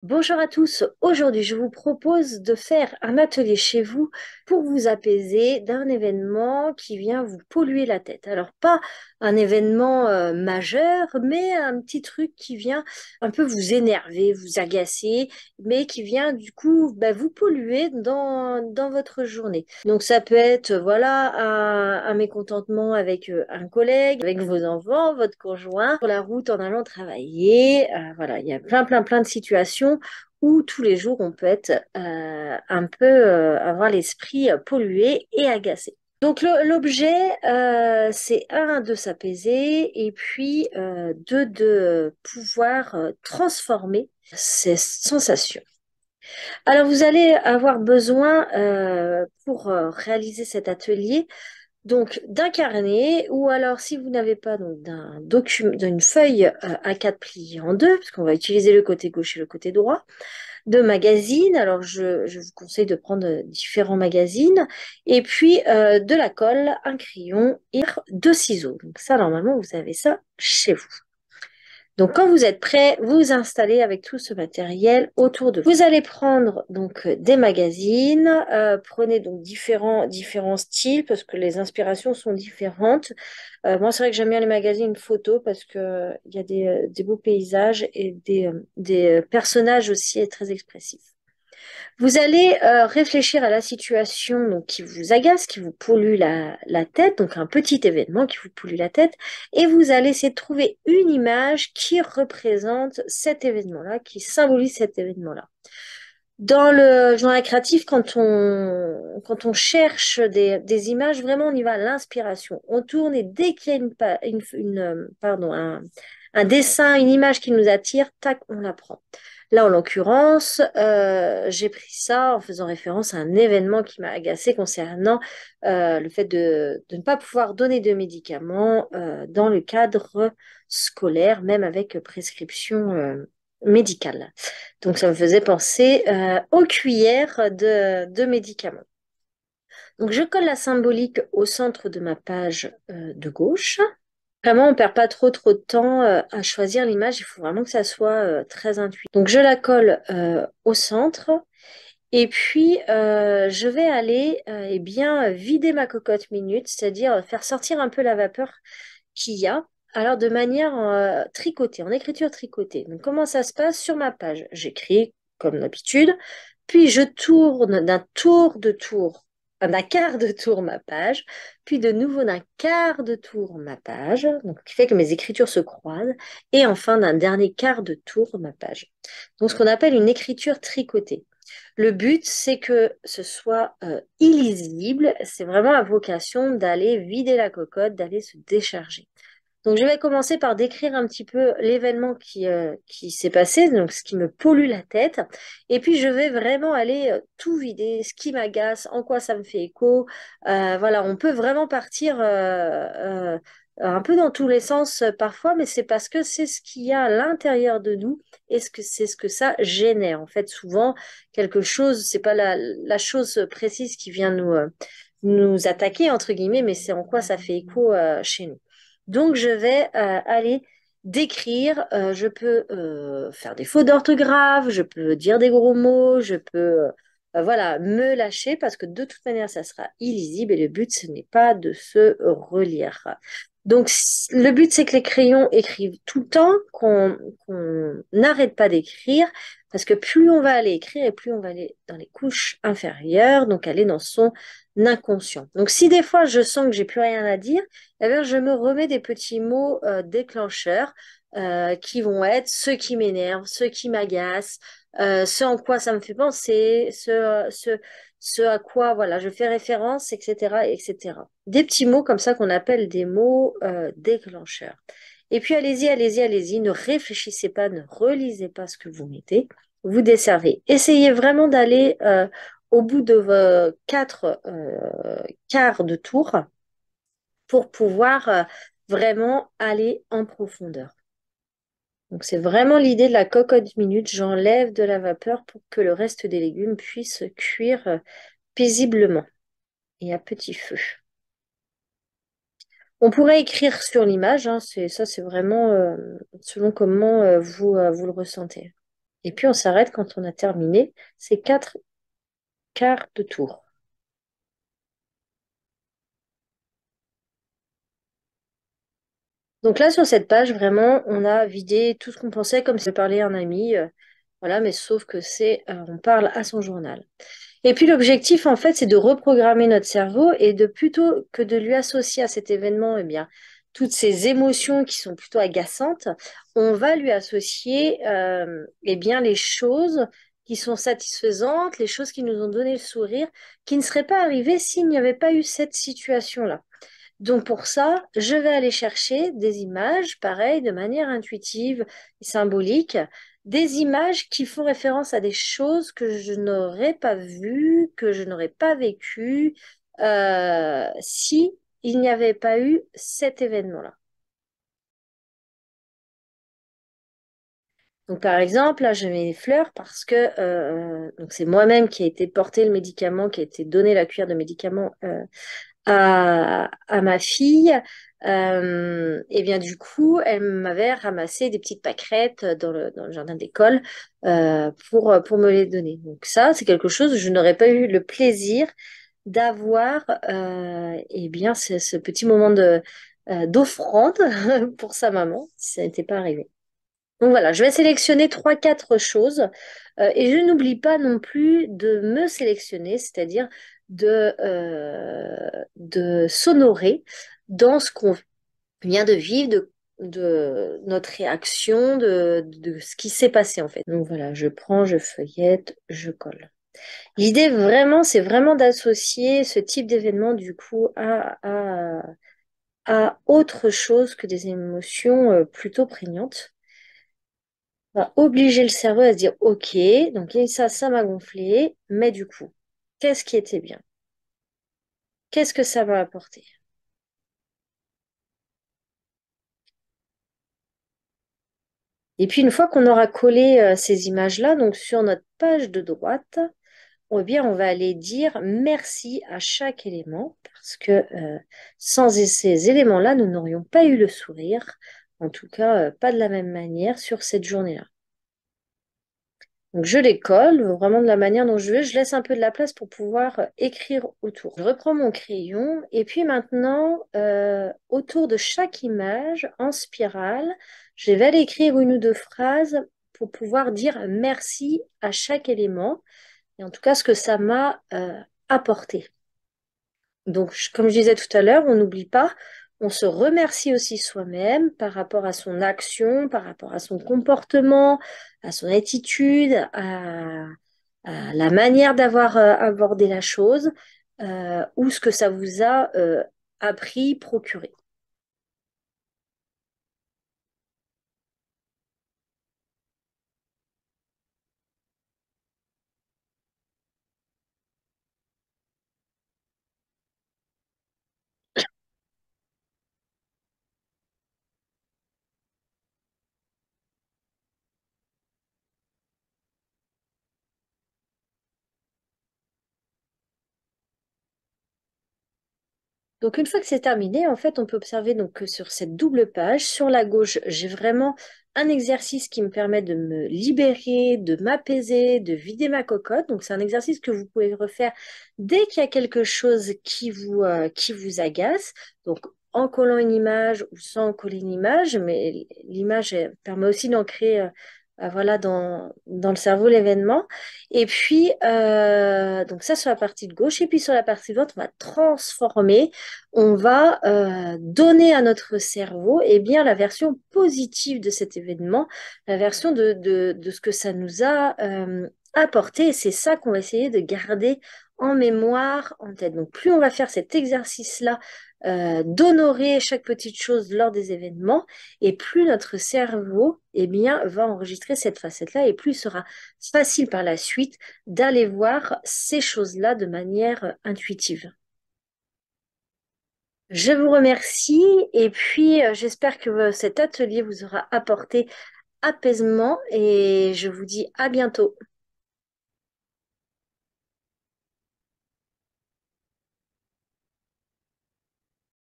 Bonjour à tous, aujourd'hui je vous propose de faire un atelier chez vous pour vous apaiser d'un événement qui vient vous polluer la tête. Alors pas un événement majeur, mais un petit truc qui vient un peu vous énerver, vous agacer, mais qui vient du coup vous polluer dans votre journée. Donc ça peut être voilà un mécontentement avec un collègue, avec vos enfants, votre conjoint, sur la route en allant travailler. Voilà, il y a plein de situations où tous les jours on peut être un peu avoir l'esprit pollué et agacé. Donc l'objet, c'est un, de s'apaiser et puis deux, de pouvoir transformer ces sensations. Alors vous allez avoir besoin pour réaliser cet atelier donc d'un carnet ou alors si vous n'avez pas donc d'un document, d'une feuille A4 pliée en deux, parce qu'on va utiliser le côté gauche et le côté droit, de magazines. Alors, je vous conseille de prendre différents magazines. Et puis, de la colle, un crayon et deux ciseaux. Donc, ça, normalement, vous avez ça chez vous. Donc, quand vous êtes prêt, vous vous installez avec tout ce matériel autour de vous. Vous allez prendre donc des magazines. Prenez donc différents styles parce que les inspirations sont différentes. Moi, c'est vrai que j'aime bien les magazines photos parce que il y a des beaux paysages et des personnages aussi très expressifs. Vous allez réfléchir à la situation donc, qui vous agace, qui vous pollue la tête, donc un petit événement qui vous pollue la tête, et vous allez essayer de trouver une image qui représente cet événement-là, qui symbolise cet événement-là. Dans le journal créatif, quand on cherche des images, vraiment, on y va à l'inspiration. On tourne et dès qu'il y a pardon, un dessin, une image qui nous attire, tac, on la prend. Là, en l'occurrence, j'ai pris ça en faisant référence à un événement qui m'a agacé concernant le fait de ne pas pouvoir donner de médicaments dans le cadre scolaire, même avec prescription médicale. Donc, ça me faisait penser aux cuillères de médicaments. Donc, je colle la symbolique au centre de ma page de gauche. Vraiment, on perd pas trop de temps à choisir l'image. Il faut vraiment que ça soit très intuitif. Donc, je la colle au centre. Et puis, je vais aller eh bien, vider ma cocotte minute, c'est-à-dire faire sortir un peu la vapeur qu'il y a. Alors, de manière tricotée, en écriture tricotée. Donc, comment ça se passe sur ma page? J'écris comme d'habitude, puis je tourne d'un quart de tour ma page, puis de nouveau d'un quart de tour ma page, donc qui fait que mes écritures se croisent, et enfin d'un dernier quart de tour ma page. Donc, ce qu'on appelle une écriture tricotée. Le but, c'est que ce soit illisible. C'est vraiment la vocation d'aller vider la cocotte, d'aller se décharger. Donc, je vais commencer par décrire un petit peu l'événement qui s'est passé, donc ce qui me pollue la tête. Et puis, je vais vraiment aller tout vider, ce qui m'agace, en quoi ça me fait écho. Voilà, on peut vraiment partir un peu dans tous les sens parfois, mais c'est parce que c'est ce qu'il y a à l'intérieur de nous et c'est ce que ça génère. En fait, souvent, quelque chose, c'est pas la chose précise qui vient nous attaquer, entre guillemets, mais c'est en quoi ça fait écho chez nous. Donc, je vais aller décrire, je peux faire des fautes d'orthographe, je peux dire des gros mots, je peux voilà, me lâcher parce que de toute manière, ça sera illisible et le but, ce n'est pas de se relire. Donc, le but, c'est que les crayons écrivent tout le temps, qu'on n'arrête pas d'écrire parce que plus on va aller écrire et plus on va aller dans les couches inférieures, donc aller dans son inconscient. Donc, si des fois, je sens que j'ai plus rien à dire, eh bien, je me remets des petits mots déclencheurs qui vont être ceux qui m'énervent, ceux qui m'agacent, ce en quoi ça me fait penser, ce à quoi voilà, je fais référence, etc., etc. Des petits mots comme ça qu'on appelle des mots déclencheurs. Et puis allez-y, ne réfléchissez pas, ne relisez pas ce que vous mettez, vous desservez. Essayez vraiment d'aller au bout de vos quatre quarts de tour pour pouvoir vraiment aller en profondeur. Donc c'est vraiment l'idée de la cocotte minute. J'enlève de la vapeur pour que le reste des légumes puissent cuire paisiblement et à petit feu. On pourrait écrire sur l'image, hein, c'est vraiment selon comment vous le ressentez. Et puis on s'arrête quand on a terminé ces 4 quarts de tour. Donc là, sur cette page, vraiment, on a vidé tout ce qu'on pensait comme si on parlait à un ami. Voilà, mais sauf que on parle à son journal. Et puis l'objectif, en fait, c'est de reprogrammer notre cerveau et de plutôt que de lui associer à cet événement, eh bien, toutes ces émotions qui sont plutôt agaçantes, on va lui associer, eh bien, les choses qui sont satisfaisantes, les choses qui nous ont donné le sourire, qui ne seraient pas arrivées s'il n'y avait pas eu cette situation-là. Donc pour ça, je vais aller chercher des images, pareil, de manière intuitive et symbolique, des images qui font référence à des choses que je n'aurais pas vues, que je n'aurais pas vécues, si il n'y avait pas eu cet événement-là. Donc par exemple, là, je mets les fleurs parce que donc c'est moi-même qui ai été porter le médicament, qui a été donné la cuillère de médicament à ma fille. Et bien du coup, elle m'avait ramassé des petites pâquerettes dans le jardin d'école pour me les donner. Donc ça, c'est quelque chose où je n'aurais pas eu le plaisir d'avoir eh bien ce petit moment d'offrande pour sa maman, si ça n'était pas arrivé. Donc voilà, je vais sélectionner trois, quatre choses et je n'oublie pas non plus de me sélectionner, c'est-à-dire de s'honorer dans ce qu'on vient de vivre, de notre réaction, de ce qui s'est passé en fait. Donc voilà, je prends, je feuillette, je colle. L'idée vraiment, c'est vraiment d'associer ce type d'événement du coup à autre chose que des émotions plutôt prégnantes va obliger le cerveau à se dire, OK, donc ça m'a gonflé, mais du coup, qu'est-ce qui était bien? Qu'est-ce que ça m'a apporté? Et puis, une fois qu'on aura collé ces images-là, donc sur notre page de droite, eh bien, on va aller dire merci à chaque élément, parce que sans ces éléments-là, nous n'aurions pas eu le sourire, en tout cas, pas de la même manière sur cette journée-là. Donc je les colle vraiment de la manière dont je veux. Je laisse un peu de la place pour pouvoir écrire autour. Je reprends mon crayon et puis maintenant, autour de chaque image en spirale, je vais aller écrire une ou deux phrases pour pouvoir dire merci à chaque élément et en tout cas ce que ça m'a apporté. Donc, comme je disais tout à l'heure, on n'oublie pas, on se remercie aussi soi-même par rapport à son action, par rapport à son comportement, à son attitude, à la manière d'avoir abordé la chose, ou ce que ça vous a appris, procuré. Donc une fois que c'est terminé, en fait, on peut observer donc que sur cette double page, sur la gauche, j'ai vraiment un exercice qui me permet de me libérer, de m'apaiser, de vider ma cocotte. Donc c'est un exercice que vous pouvez refaire dès qu'il y a quelque chose qui vous agace. Donc en collant une image ou sans coller une image, mais l'image permet aussi d'ancrer voilà, dans le cerveau l'événement. Et puis, donc ça sur la partie de gauche, et puis sur la partie droite, on va transformer, on va donner à notre cerveau eh bien, la version positive de cet événement, la version de ce que ça nous a apporté. Et c'est ça qu'on va essayer de garder en mémoire, en tête. Donc plus on va faire cet exercice-là, d'honorer chaque petite chose lors des événements, et plus notre cerveau eh bien, va enregistrer cette facette-là, et plus il sera facile par la suite d'aller voir ces choses-là de manière intuitive. Je vous remercie et puis j'espère que cet atelier vous aura apporté apaisement et je vous dis à bientôt.